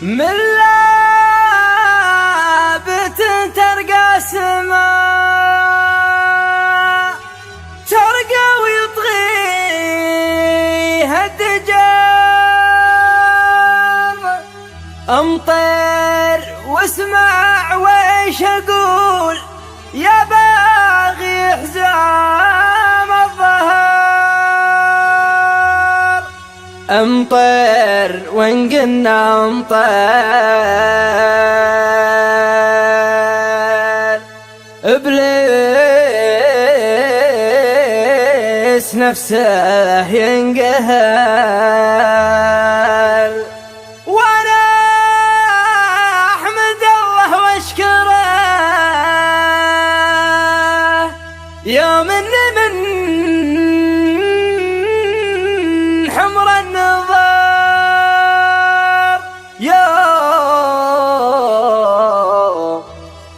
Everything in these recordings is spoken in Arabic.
من لابت ترقى سماء ترقى ويطغيها الدجال. امطر واسمع ويش اقول يا باغي حزام الظهر. امطر وان قلنا امطر ابليس نفسه ينقهر. وانا احمد الله واشكره يوم اني من حمر النظر، يوم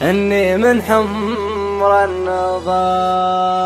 اني من حمر النظر.